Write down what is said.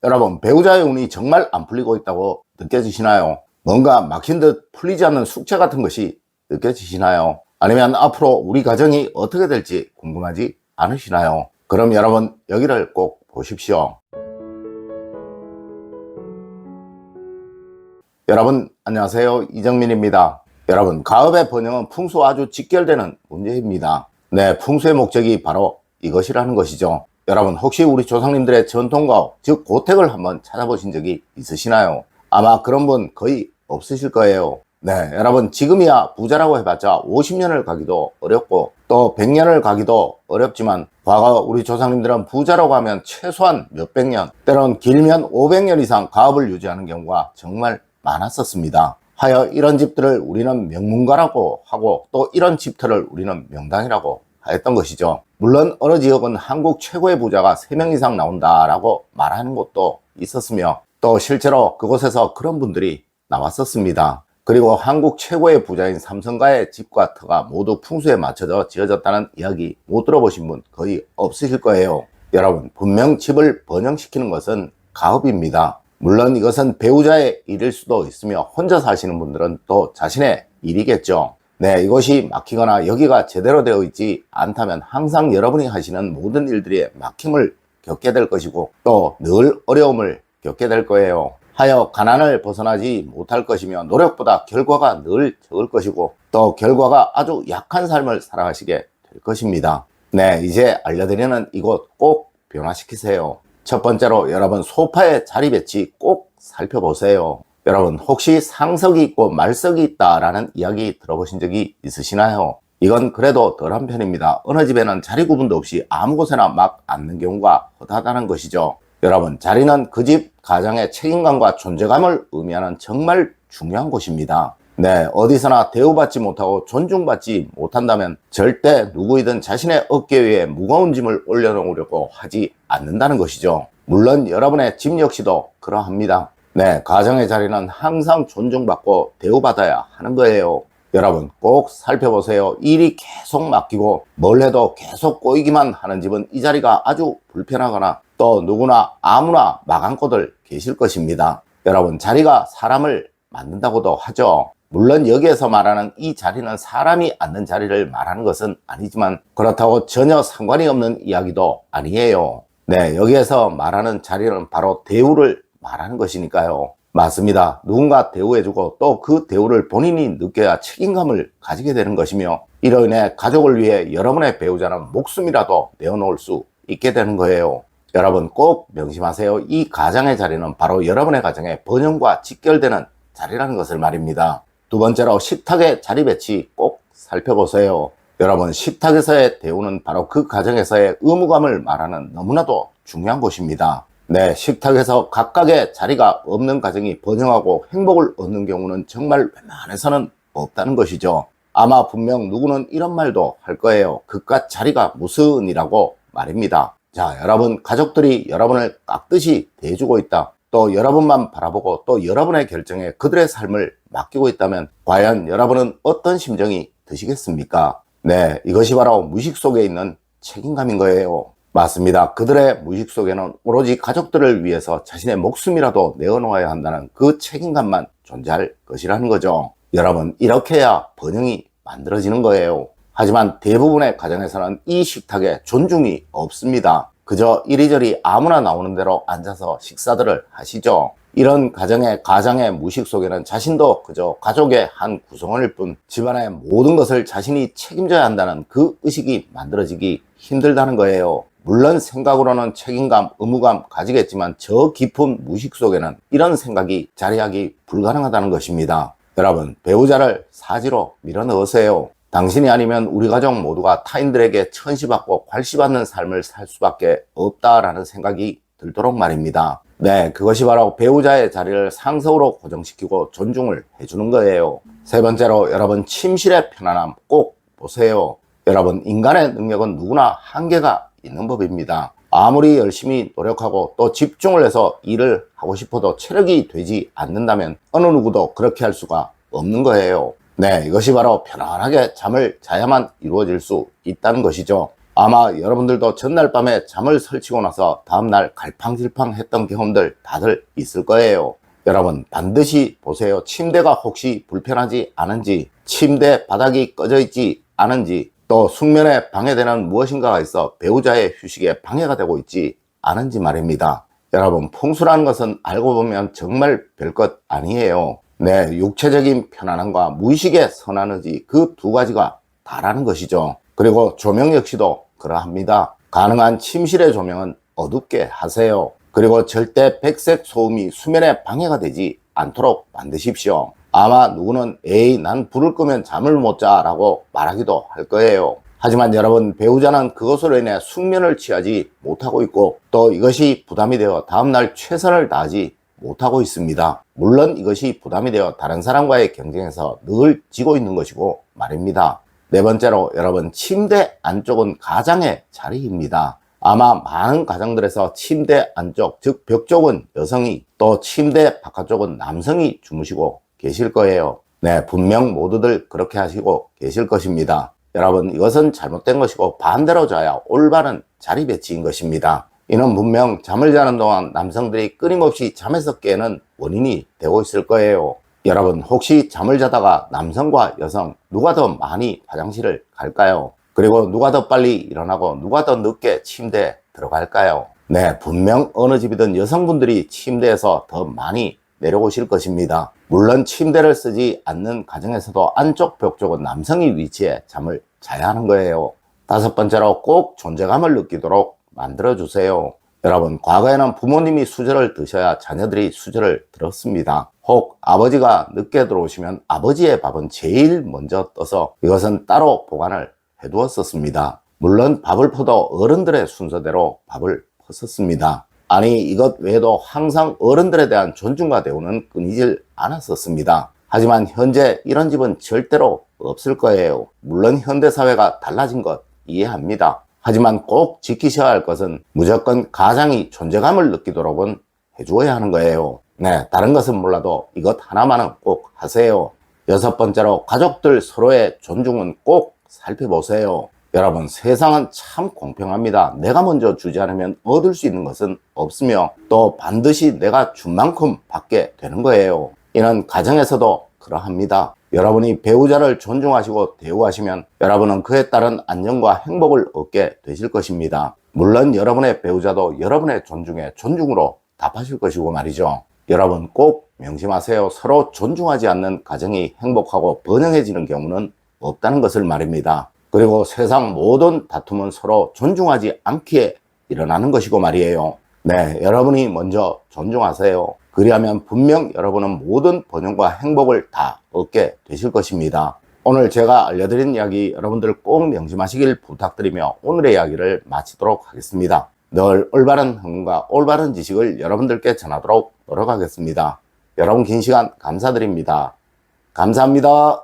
여러분, 배우자의 운이 정말 안 풀리고 있다고 느껴지시나요? 뭔가 막힌 듯 풀리지 않는 숙제 같은 것이 느껴지시나요? 아니면 앞으로 우리 가정이 어떻게 될지 궁금하지 않으시나요? 그럼 여러분, 여기를 꼭 보십시오. 여러분, 안녕하세요. 이정민입니다. 여러분, 가업의 번영은 풍수와 아주 직결되는 문제입니다. 네, 풍수의 목적이 바로 이것이라는 것이죠. 여러분, 혹시 우리 조상님들의 전통가업, 즉 고택을 한번 찾아보신 적이 있으시나요? 아마 그런 분 거의 없으실 거예요. 네, 여러분, 지금이야 부자라고 해봤자 50년을 가기도 어렵고 또 100년을 가기도 어렵지만 과거 우리 조상님들은 부자라고 하면 최소한 몇백 년, 때론 길면 500년 이상 가업을 유지하는 경우가 정말 많았었습니다. 하여 이런 집들을 우리는 명문가라고 하고 또 이런 집터를 우리는 명당이라고 하였던 것이죠. 물론 어느 지역은 한국 최고의 부자가 3명 이상 나온다라고 말하는 곳도 있었으며 또 실제로 그곳에서 그런 분들이 나왔었습니다. 그리고 한국 최고의 부자인 삼성가의 집과 터가 모두 풍수에 맞춰져 지어졌다는 이야기 못 들어보신 분 거의 없으실 거예요. 여러분, 분명 집을 번영시키는 것은 가업입니다. 물론 이것은 배우자의 일일 수도 있으며 혼자 사시는 분들은 또 자신의 일이겠죠. 네, 이것이 막히거나 여기가 제대로 되어 있지 않다면 항상 여러분이 하시는 모든 일들이 막힘을 겪게 될 것이고 또 늘 어려움을 겪게 될 거예요. 하여 가난을 벗어나지 못할 것이며 노력보다 결과가 늘 적을 것이고 또 결과가 아주 약한 삶을 살아가시게 될 것입니다. 네, 이제 알려드리는 이곳 꼭 변화시키세요. 첫 번째로 여러분, 소파의 자리 배치 꼭 살펴보세요. 여러분, 혹시 상석이 있고 말석이 있다라는 이야기 들어보신 적이 있으시나요? 이건 그래도 덜한 편입니다. 어느 집에는 자리 구분도 없이 아무 곳에나 막 앉는 경우가 허다하다는 것이죠. 여러분, 자리는 그 집 가장의 책임감과 존재감을 의미하는 정말 중요한 곳입니다. 네, 어디서나 대우받지 못하고 존중받지 못한다면 절대 누구이든 자신의 어깨 위에 무거운 짐을 올려놓으려고 하지 않는다는 것이죠. 물론 여러분의 집 역시도 그러합니다. 네, 가정의 자리는 항상 존중받고 대우받아야 하는 거예요. 여러분, 꼭 살펴보세요. 일이 계속 맡기고 뭘 해도 계속 꼬이기만 하는 집은 이 자리가 아주 불편하거나 또 누구나 아무나 막 앉고들 계실 것입니다. 여러분, 자리가 사람을 만든다고도 하죠. 물론 여기에서 말하는 이 자리는 사람이 앉는 자리를 말하는 것은 아니지만 그렇다고 전혀 상관이 없는 이야기도 아니에요. 네, 여기에서 말하는 자리는 바로 대우를 말하는 것이니까요. 맞습니다. 누군가 대우해주고 또 그 대우를 본인이 느껴야 책임감을 가지게 되는 것이며 이로 인해 가족을 위해 여러분의 배우자는 목숨이라도 내어놓을 수 있게 되는 거예요. 여러분, 꼭 명심하세요. 이 가장의 자리는 바로 여러분의 가정의 번영과 직결되는 자리라는 것을 말입니다. 두 번째로 식탁의 자리 배치 꼭 살펴보세요. 여러분, 식탁에서의 대우는 바로 그 가정에서의 의무감을 말하는 너무나도 중요한 곳입니다. 네, 식탁에서 각각의 자리가 없는 가정이 번영하고 행복을 얻는 경우는 정말 웬만해서는 없다는 것이죠. 아마 분명 누구는 이런 말도 할 거예요. 그깟 자리가 무슨 이라고 말입니다. 자, 여러분, 가족들이 여러분을 깍듯이 대해주고 있다. 또 여러분만 바라보고 또 여러분의 결정에 그들의 삶을 맡기고 있다면 과연 여러분은 어떤 심정이 드시겠습니까? 네, 이것이 바로 무의식 속에 있는 책임감인 거예요. 맞습니다. 그들의 무의식 속에는 오로지 가족들을 위해서 자신의 목숨이라도 내어놓아야 한다는 그 책임감만 존재할 것이라는 거죠. 여러분, 이렇게 해야 번영이 만들어지는 거예요. 하지만 대부분의 가정에서는 이 식탁에 존중이 없습니다. 그저 이리저리 아무나 나오는 대로 앉아서 식사들을 하시죠. 이런 가장의 무의식 속에는 자신도 그저 가족의 한 구성원일 뿐 집안의 모든 것을 자신이 책임져야 한다는 그 의식이 만들어지기 힘들다는 거예요. 물론 생각으로는 책임감, 의무감 가지겠지만 저 깊은 무의식 속에는 이런 생각이 자리하기 불가능하다는 것입니다. 여러분, 배우자를 사지로 밀어넣으세요. 당신이 아니면 우리 가족 모두가 타인들에게 천시받고 괄시받는 삶을 살 수밖에 없다라는 생각이 들도록 말입니다. 네, 그것이 바로 배우자의 자리를 상석으로 고정시키고 존중을 해주는 거예요. 세 번째로 여러분, 침실의 편안함 꼭 보세요. 여러분, 인간의 능력은 누구나 한계가 있는 법입니다. 아무리 열심히 노력하고 또 집중을 해서 일을 하고 싶어도 체력이 되지 않는다면 어느 누구도 그렇게 할 수가 없는 거예요. 네, 이것이 바로 편안하게 잠을 자야만 이루어질 수 있다는 것이죠. 아마 여러분들도 전날 밤에 잠을 설치고 나서 다음날 갈팡질팡 했던 경험들 다들 있을 거예요. 여러분 반드시 보세요. 침대가 혹시 불편하지 않은지, 침대 바닥이 꺼져 있지 않은지, 또 숙면에 방해되는 무엇인가가 있어 배우자의 휴식에 방해가 되고 있지 않은지 말입니다. 여러분 풍수라는 것은 알고 보면 정말 별것 아니에요. 네, 육체적인 편안함과 무의식의 선한 의지, 그 두 가지가 다라는 것이죠. 그리고 조명 역시도 그러합니다. 가능한 침실의 조명은 어둡게 하세요. 그리고 절대 백색 소음이 수면에 방해가 되지 않도록 만드십시오. 아마 누구는 에이 난 불을 끄면 잠을 못 자 라고 말하기도 할 거예요. 하지만 여러분 배우자는 그것으로 인해 숙면을 취하지 못하고 있고, 또 이것이 부담이 되어 다음날 최선을 다하지 못하고 있습니다. 물론 이것이 부담이 되어 다른 사람과의 경쟁에서 늘 지고 있는 것이고 말입니다. 네 번째로 여러분 침대 안쪽은 가장의 자리입니다. 아마 많은 가정들에서 침대 안쪽, 즉 벽 쪽은 여성이, 또 침대 바깥쪽은 남성이 주무시고 계실 거예요. 네, 분명 모두들 그렇게 하시고 계실 것입니다. 여러분 이것은 잘못된 것이고 반대로 자야 올바른 자리 배치인 것입니다. 이는 분명 잠을 자는 동안 남성들이 끊임없이 잠에서 깨는 원인이 되고 있을 거예요. 여러분 혹시 잠을 자다가 남성과 여성 누가 더 많이 화장실을 갈까요? 그리고 누가 더 빨리 일어나고 누가 더 늦게 침대에 들어갈까요? 네, 분명 어느 집이든 여성분들이 침대에서 더 많이 내려오실 것입니다. 물론 침대를 쓰지 않는 가정에서도 안쪽 벽 쪽은 남성이 위치해 잠을 자야 하는 거예요. 다섯 번째로 꼭 존재감을 느끼도록 만들어주세요. 여러분 과거에는 부모님이 수저를 드셔야 자녀들이 수저를 들었습니다. 혹 아버지가 늦게 들어오시면 아버지의 밥은 제일 먼저 떠서 이것은 따로 보관을 해두었었습니다. 물론 밥을 퍼도 어른들의 순서대로 밥을 펐었습니다. 아니 이것 외에도 항상 어른들에 대한 존중과 대우는 끊이질 않았었습니다. 하지만 현재 이런 집은 절대로 없을 거예요. 물론 현대사회가 달라진 것 이해합니다. 하지만 꼭 지키셔야 할 것은 무조건 가장이 존재감을 느끼도록은 해주어야 하는 거예요. 네, 다른 것은 몰라도 이것 하나만은 꼭 하세요. 여섯 번째로 가족들 서로의 존중은 꼭 살펴보세요. 여러분 세상은 참 공평합니다. 내가 먼저 주지 않으면 얻을 수 있는 것은 없으며 또 반드시 내가 준 만큼 받게 되는 거예요. 이는 가정에서도 그러합니다. 여러분이 배우자를 존중하시고 대우하시면 여러분은 그에 따른 안정과 행복을 얻게 되실 것입니다. 물론 여러분의 배우자도 여러분의 존중에 존중으로 답하실 것이고 말이죠. 여러분 꼭 명심하세요. 서로 존중하지 않는 가정이 행복하고 번영해지는 경우는 없다는 것을 말입니다. 그리고 세상 모든 다툼은 서로 존중하지 않기에 일어나는 것이고 말이에요. 네, 여러분이 먼저 존중하세요. 그리하면 분명 여러분은 모든 번영과 행복을 다 얻게 되실 것입니다. 오늘 제가 알려드린 이야기 여러분들 꼭 명심하시길 부탁드리며 오늘의 이야기를 마치도록 하겠습니다. 늘 올바른 행동과 올바른 지식을 여러분들께 전하도록 노력하겠습니다. 여러분 긴 시간 감사드립니다. 감사합니다.